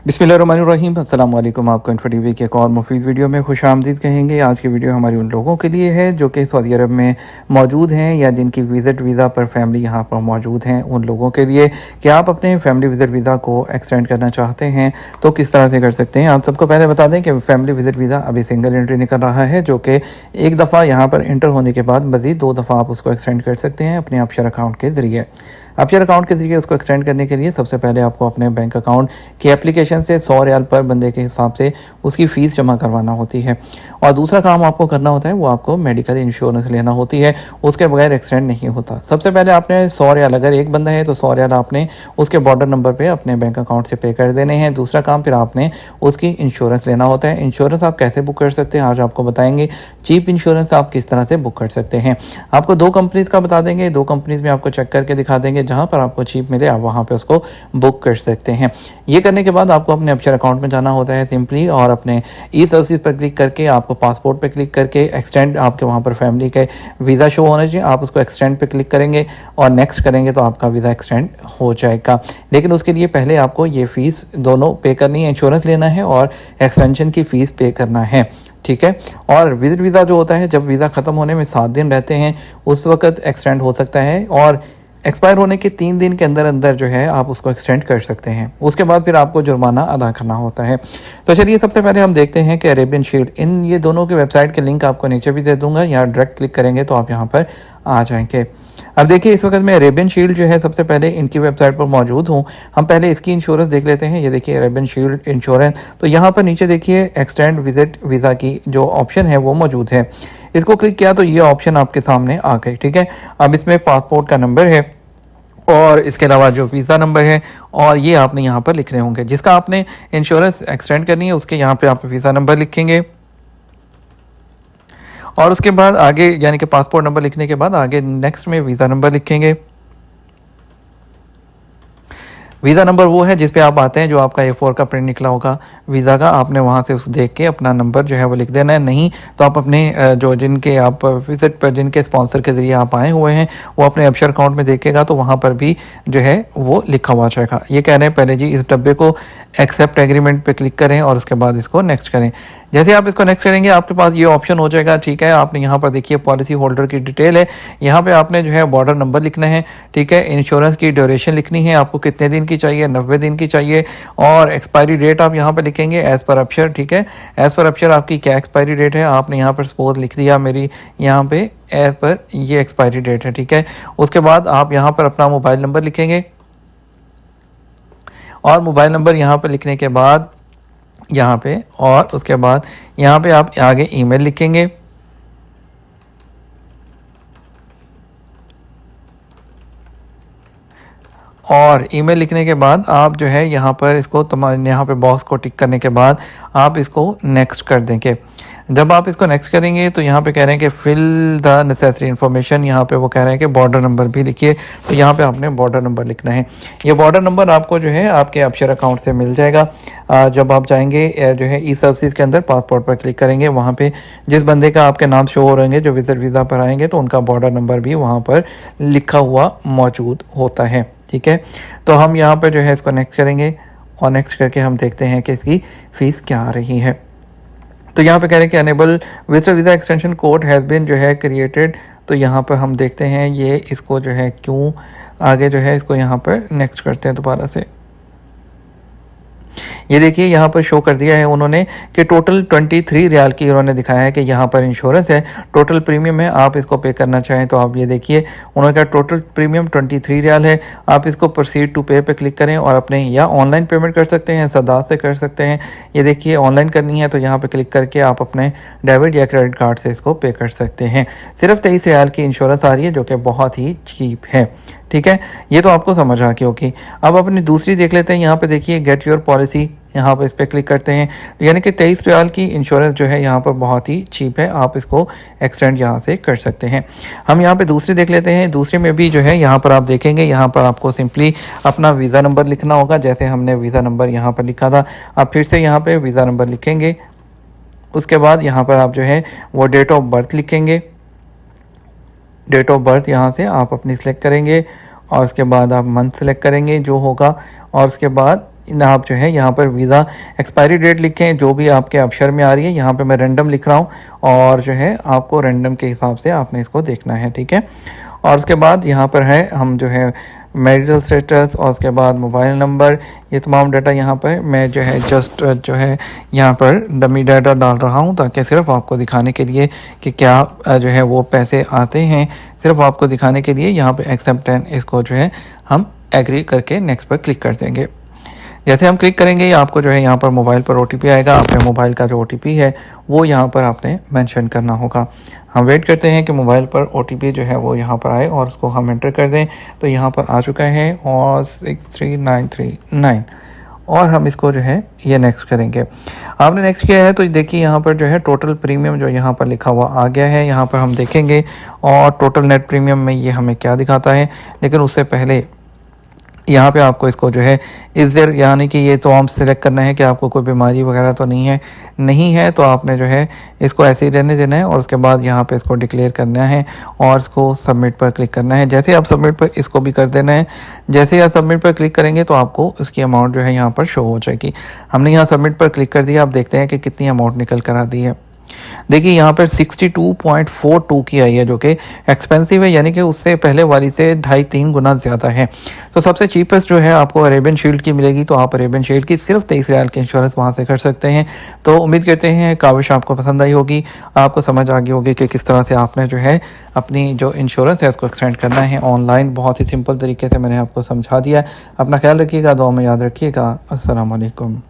बिस्मिल्लाहिर्रहमानिर्रहीम अस्सलाम वालेकुम। आपको इन्फो टीवी के एक और मुफीद वीडियो में खुशामदीद कहेंगे। आज की वीडियो हमारी उन लोगों के लिए है जो कि सऊदी अरब में मौजूद हैं या जिनकी विज़िट वीज़ा पर फैमिली यहाँ पर मौजूद हैं। उन लोगों के लिए कि आप अपने फैमिली विज़िट वीज़ा को एक्सटेंड करना चाहते हैं तो किस तरह से कर सकते हैं। आप सबको पहले बता दें कि फैमिली विज़िट वीज़ा अभी सिंगल एंट्री निकल रहा है, जो कि एक दफ़ा यहाँ पर इंटर होने के बाद मज़ीद 2 दफ़ा आप उसको एक्सटेंड कर सकते हैं अपने अपशर अकाउंट के ज़रिए। अपशर अकाउंट के ज़रिए उसको एक्सटेंड करने के लिए सबसे पहले आपको अपने बैंक अकाउंट की एप्लीकेशन से 100 रियाल पर बंदे के हिसाब से उसकी फ़ीस जमा करवाना होती है। और दूसरा काम आपको करना होता है वो आपको मेडिकल इंश्योरेंस लेना होती है, उसके बगैर एक्सटेंड नहीं होता। सबसे पहले आपने 100 रियाल, अगर एक बंदा है तो 100 रियाल आपने उसके बॉर्डर नंबर पे अपने बैंक अकाउंट से पे कर देने हैं। दूसरा काम फिर आपने उसकी इंश्योरेंस लेना होता है। इंश्योरेंस आप कैसे बुक कर सकते हैं आज आपको बताएंगे। चीप इंश्योरेंस आप किस तरह से बुक कर सकते हैं आपको 2 कंपनीज़ का बता देंगे। 2 कंपनीज़ में आपको चेक करके दिखा देंगे, जहाँ पर आपको चीप मिले आप वहाँ पे उसको बुक कर सकते हैं। ये करने के बाद आपको अपने अपशर अकाउंट में जाना होता है सिंपली, और अपने ई सर्विस पर क्लिक करके आपको पासपोर्ट पे क्लिक करके एक्सटेंड, आपके वहाँ पर फैमिली के वीज़ा शो होना चाहिए, आप उसको एक्सटेंड पे क्लिक करेंगे और नेक्स्ट करेंगे तो आपका वीज़ा एक्सटेंड हो जाएगा। लेकिन उसके लिए पहले आपको ये फ़ीस दोनों पे करनी है, इंश्योरेंस लेना है और एक्सटेंशन की फ़ीस पे करना है, ठीक है। और विज़िट वीज़ा जो होता है, जब वीज़ा ख़त्म होने में 7 दिन रहते हैं उस वक़्त एक्सटेंड हो सकता है, और एक्सपायर होने के 3 दिन के अंदर अंदर जो है आप उसको एक्सटेंड कर सकते हैं। उसके बाद फिर आपको जुर्माना अदा करना होता है। तो चलिए सबसे पहले हम देखते हैं कि अरेबियन शील्ड, इन ये दोनों की वेबसाइट के लिंक आपको नीचे भी दे दूंगा, यहाँ डायरेक्ट क्लिक करेंगे तो आप यहाँ पर आ जाएंगे। अब देखिए इस वक्त मैं अरेबियन शील्ड जो है सबसे पहले इनकी वेबसाइट पर मौजूद हूँ। हम पहले इसकी इंश्योरेंस देख लेते हैं। ये देखिए अरेबियन शील्ड इंश्योरेंस, तो यहाँ पर नीचे देखिए एक्सटेंड विजिट वीज़ा की जो ऑप्शन है वो मौजूद है। इसको क्लिक किया तो ये ऑप्शन आपके सामने आ गई, ठीक है। अब इसमें पासपोर्ट का नंबर है और इसके अलावा जो वीज़ा नंबर है और ये आपने यहाँ पर लिखने होंगे। जिसका आपने इंश्योरेंस एक्सटेंड करनी है उसके यहाँ पे आप वीज़ा नंबर लिखेंगे और उसके बाद आगे यानी कि पासपोर्ट नंबर लिखने के बाद आगे नेक्स्ट में वीज़ा नंबर लिखेंगे। वीज़ा नंबर वो है जिस पे आप आते हैं, जो आपका A4 का प्रिंट निकला होगा वीज़ा का, आपने वहाँ से उस देख के अपना नंबर जो है वो लिख देना है। नहीं तो आप अपने जो जिनके आप विज़िट पर जिनके स्पॉन्सर के ज़रिए आप आए हुए हैं वो अपने अपशर अकाउंट में देखेगा तो वहाँ पर भी जो है वो लिखा हुआ जाएगा। ये कह रहे हैं पहले जी इस डब्बे को एक्सेप्ट एग्रीमेंट पे क्लिक करें और उसके बाद इसको नेक्स्ट करें। जैसे आप इसको नेक्स्ट करेंगे आपके पास ये ऑप्शन हो जाएगा, ठीक है। आपने यहाँ पर देखिए पॉलिसी होल्डर की डिटेल है, यहाँ पे आपने जो है बॉर्डर नंबर लिखना है, ठीक है। इंश्योरेंस की ड्यूरेशन लिखनी है, आपको कितने दिन की चाहिए, 90 दिन की चाहिए, और एक्सपायरी डेट आप यहाँ पर लिखेंगे एज़ पर अपशर, ठीक है। एज़ पर अपशर आपकी क्या एक्सपायरी डेट है, आपने यहाँ पर सपोज लिख दिया मेरी यहाँ पे एज़ पर ये एक्सपायरी डेट है, ठीक है। उसके बाद आप यहाँ पर अपना मोबाइल नंबर लिखेंगे और मोबाइल नंबर यहाँ पर लिखने के बाद यहाँ पे, और उसके बाद यहाँ पे आप आगे ईमेल लिखेंगे और ईमेल लिखने के बाद आप जो है यहाँ पर इसको यहाँ पे बॉक्स को टिक करने के बाद आप इसको नेक्स्ट कर देंगे। जब आप इसको नेक्स्ट करेंगे तो यहाँ पे कह रहे हैं कि फिल द नेसेसरी इन्फॉर्मेशन, यहाँ पे वो कह रहे हैं कि बॉर्डर नंबर भी लिखिए, तो यहाँ पे आपने बॉर्डर नंबर लिखना है। ये बॉर्डर नंबर आपको जो है आपके अपशर अकाउंट से मिल जाएगा। जब आप जाएंगे जो है ई सर्विस के अंदर पासपोर्ट पर क्लिक करेंगे, वहाँ पे जिस बंदे का आपके नाम शो हो रहेंगे जो विजिट वीज़ा पर आएंगे तो उनका बॉर्डर नंबर भी वहाँ पर लिखा हुआ मौजूद होता है, ठीक है। तो हम यहाँ पर जो है इसको नेक्स्ट करेंगे और नेक्स्ट करके हम देखते हैं कि इसकी फ़ीस क्या आ रही है। तो यहाँ पे कह रहे हैं कि enable visitor visa extension code has been जो है क्रिएटेड। तो यहाँ पर हम देखते हैं ये इसको जो है क्यों आगे जो है इसको यहाँ पर नेक्स्ट करते हैं दोबारा से। ये देखिए यहाँ पर शो कर दिया है उन्होंने कि टोटल 23 रियाल की उन्होंने दिखाया है कि यहाँ पर इंश्योरेंस है, टोटल प्रीमियम है। आप इसको पे करना चाहें तो आप ये देखिए उन्होंने कहा टोटल प्रीमियम 23 रियाल है। आप इसको प्रोसीड टू पे पे क्लिक करें और अपने या ऑनलाइन पेमेंट कर सकते हैं, सदात से कर सकते हैं। ये देखिए ऑनलाइन करनी है तो यहाँ पर क्लिक करके आप अपने डेबिट या क्रेडिट कार्ड से इसको पे कर सकते हैं। सिर्फ 23 रियाल की इंश्योरेंस आ रही है जो कि बहुत ही चीप है, ठीक है। ये तो आपको समझ आ गई होगी। अब अपनी दूसरी देख लेते हैं। यहाँ पे देखिए गेट योर पॉलिसी, यहाँ पर इस पर क्लिक करते हैं, यानी कि 23 रियाल की इंश्योरेंस जो है यहाँ पर बहुत ही चीप है, आप इसको एक्सटेंड यहाँ से कर सकते हैं। हम यहाँ पे दूसरी देख लेते हैं। दूसरे में भी जो है यहाँ पर आप देखेंगे, यहाँ पर आपको सिंपली अपना वीज़ा नंबर लिखना होगा, जैसे हमने वीज़ा नंबर यहाँ पर लिखा था। आप फिर से यहाँ पर वीज़ा नंबर लिखेंगे, उसके बाद यहाँ पर आप जो है वो डेट ऑफ बर्थ लिखेंगे। डेट ऑफ बर्थ यहाँ से आप अपनी सेलेक्ट करेंगे और उसके बाद आप मंथ सेलेक्ट करेंगे जो होगा, और उसके बाद आप जो है यहाँ पर वीज़ा एक्सपायरी डेट लिखें, जो भी आपके अक्षर में आ रही है। यहाँ पे मैं रैंडम लिख रहा हूँ और जो है आपको रैंडम के हिसाब से आपने इसको देखना है, ठीक है। और उसके बाद यहाँ पर है हम जो है मैरिटल स्टेटस और उसके बाद मोबाइल नंबर, ये तमाम डाटा यहाँ पर मैं जो है जस्ट जो है यहाँ पर डमी डाटा डाल रहा हूँ, ताकि सिर्फ आपको दिखाने के लिए कि क्या जो है वो पैसे आते हैं, सिर्फ आपको दिखाने के लिए यहाँ पे एक्सेप्ट एंड इसको जो है हम एग्री करके नेक्स्ट पर क्लिक कर देंगे। जैसे हम क्लिक करेंगे आपको जो है यहाँ पर मोबाइल पर OTP आएगा। अपने मोबाइल का जो OTP है वो यहाँ पर आपने मेंशन करना होगा। हम वेट करते हैं कि मोबाइल पर OTP जो है वो यहाँ पर आए और उसको हम एंटर कर दें। तो यहाँ पर आ चुका है और 63939 और हम इसको जो है ये नेक्स्ट करेंगे। आपने नेक्स्ट किया है तो देखिए यहाँ पर जो है टोटल प्रीमियम जो यहाँ पर लिखा हुआ आ गया है। यहाँ पर हम देखेंगे और टोटल नेट प्रीमियम में ये हमें क्या दिखाता है, लेकिन उससे पहले यहाँ पे आपको इसको जो है इस देर यानी कि ये तो हम सिलेक्ट करना है कि आपको कोई बीमारी वगैरह तो नहीं है तो आपने जो है इसको ऐसे ही रहने देना है और उसके बाद यहाँ पे इसको डिक्लेयर करना है और इसको सबमिट पर क्लिक करना है। जैसे आप सबमिट पर इसको भी कर देना है। जैसे ही आप सबमिट पर क्लिक करेंगे तो आपको उसकी अमाउंट जो है यहाँ पर शो हो जाएगी। हमने यहाँ सबमिट पर क्लिक कर दिया। आप देखते हैं कि कितनी अमाउंट निकल कर आती है। देखिए यहाँ पर 62.42 की आई है, जो कि एक्सपेंसिव है, यानी कि उससे पहले वाली से 2.5-3 गुना ज़्यादा है। तो सबसे चीपेस्ट जो है आपको अरेबियन शील्ड की मिलेगी। तो आप अरेबियन शील्ड की सिर्फ 23 रियाल की इंश्योरेंस वहाँ से कर सकते हैं। तो उम्मीद करते हैं काविश आपको पसंद आई होगी, आपको समझ आ गई होगी कि किस तरह से आपने जो है अपनी जो इंश्योरेंस है उसको एक्सटेंड करना है ऑनलाइन। बहुत ही सिंपल तरीके से मैंने आपको समझा दिया। अपना ख्याल रखिएगा, दुआ में याद रखिएगा। अस्सलाम वालेकुम।